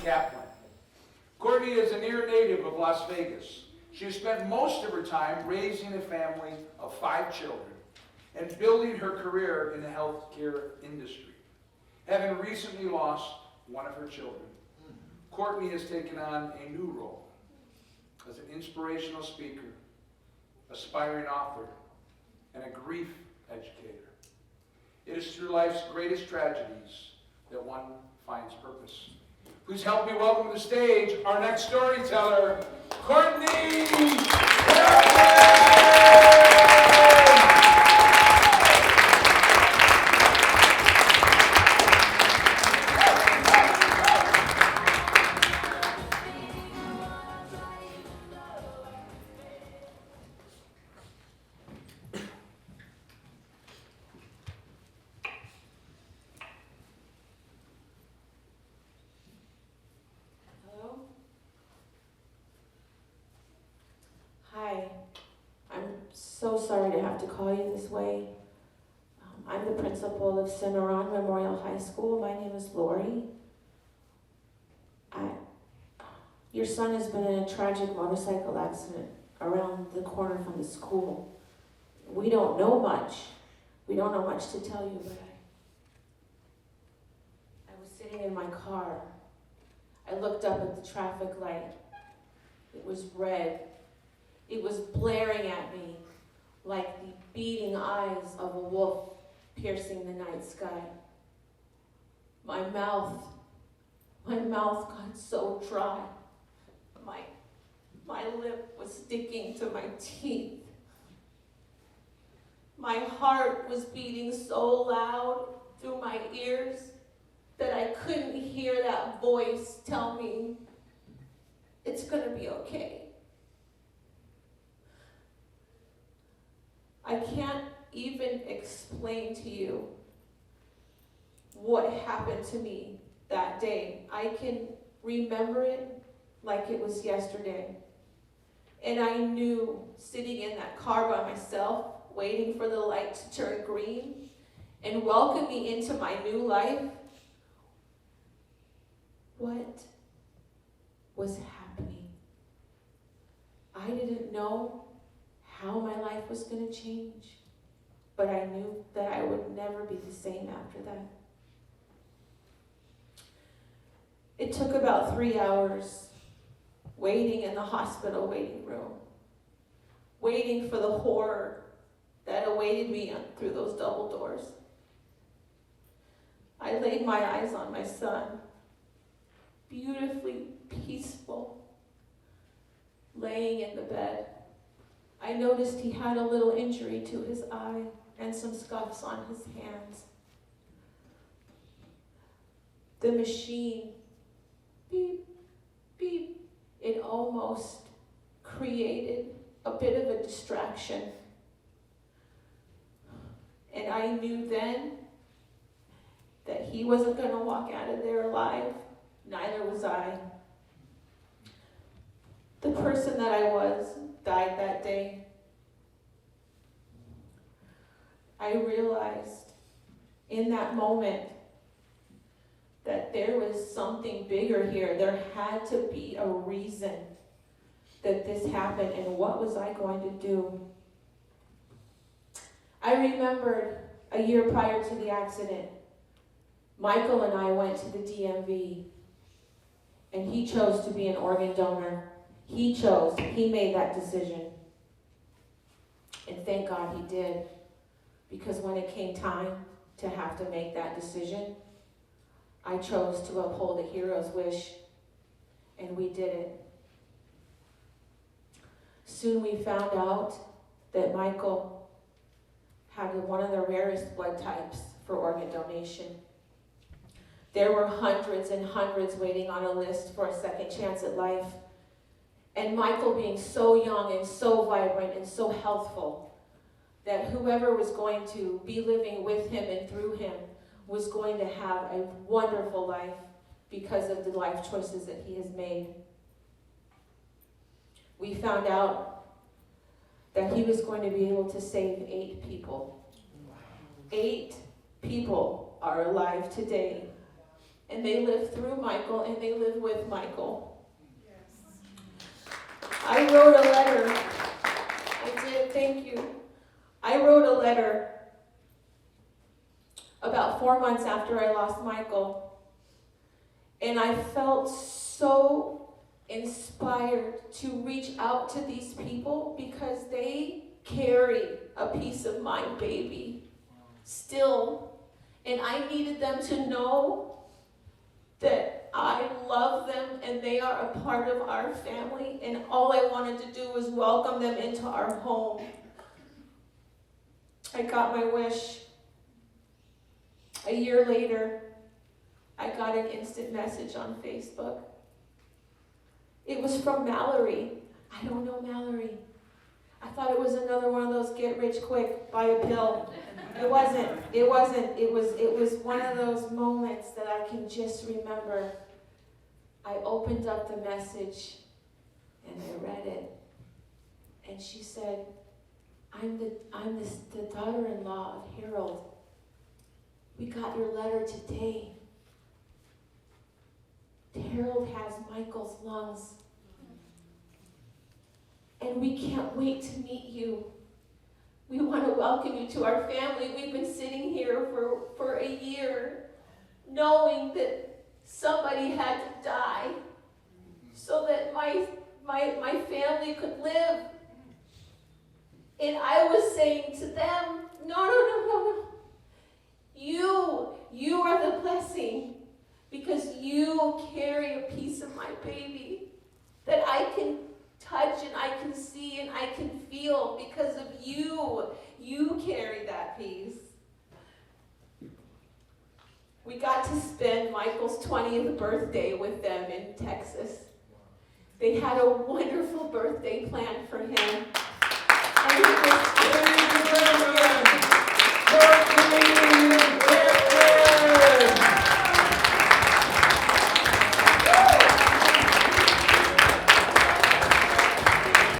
Kaplan. Courtney is a near native of Las Vegas. She has spent most of her time raising a family of 5 children and building her career in the healthcare industry. Having recently lost one of her children, Courtney has taken on a new role as an inspirational speaker, aspiring author, and a grief educator. It is through life's greatest tragedies that one finds purpose. Please help me welcome to the stage our next storyteller, Courtney Kaplan! Hi, I'm so sorry to have to call you this way. I'm the principal of Cimarron Memorial High School. My name is Lori. Your son has been in a tragic motorcycle accident around the corner from the school. We don't know much. We don't know much to tell you, but I was sitting in my car. I looked up at the traffic light. It was red. It was blaring at me like the beating eyes of a wolf piercing the night sky. My mouth got so dry. My lip was sticking to my teeth. My heart was beating so loud through my ears that I couldn't hear that voice tell me, "It's gonna be okay." I can't even explain to you what happened to me that day. I can remember it like it was yesterday. And I knew, sitting in that car by myself, waiting for the light to turn green and welcome me into my new life, what was happening. I didn't know how my life was going to change, but I knew that I would never be the same after that. It took about 3 hours waiting in the hospital waiting room, waiting for the horror that awaited me through those double doors. I laid my eyes on my son, beautifully peaceful, laying in the bed. I noticed he had a little injury to his eye and some scuffs on his hands. The machine, beep, beep, it almost created a bit of a distraction. And I knew then that he wasn't going to walk out of there alive. Neither was I. The person that I was died that day. I realized in that moment that there was something bigger here. There had to be a reason that this happened, and what was I going to do? I remembered a year prior to the accident, Michael and I went to the DMV, and he chose to be an organ donor. He made that decision. And thank God he did, because when it came time to have to make that decision, I chose to uphold a hero's wish, and we did it. Soon we found out that Michael had one of the rarest blood types for organ donation. There were hundreds and hundreds waiting on a list for a second chance at life. And Michael, being so young and so vibrant and so healthful, that whoever was going to be living with him and through him was going to have a wonderful life because of the life choices that he has made. We found out that he was going to be able to save 8 people. 8 people are alive today And they live through Michael, and they live with Michael. I wrote a letter. I did, thank you. I wrote a letter about 4 months after I lost Michael. And I felt so inspired to reach out to these people because they carry a piece of my baby still. And I needed them to know that I love them and they are a part of our family. And all I wanted to do was welcome them into our home. I got my wish. A year later, I got an instant message on Facebook. It was from Mallory. I don't know Mallory. I thought it was another one of those get rich quick, buy a pill. It wasn't. It was one of those moments that I can just remember. I opened up the message and I read it. And she said, I'm the daughter-in-law of Harold. We got your letter today. Harold has Michael's lungs. And we can't wait to meet you. We want to welcome you to our family. We've been sitting here for a year knowing that somebody had to die so that my family could live. And I was saying to them, no. You are the blessing because you carry a piece of my baby that I can touch and I can see and I can feel because of you. You carry that piece. We got to spend Michael's 20th birthday with them in Texas. They had a wonderful birthday planned for him. And it was very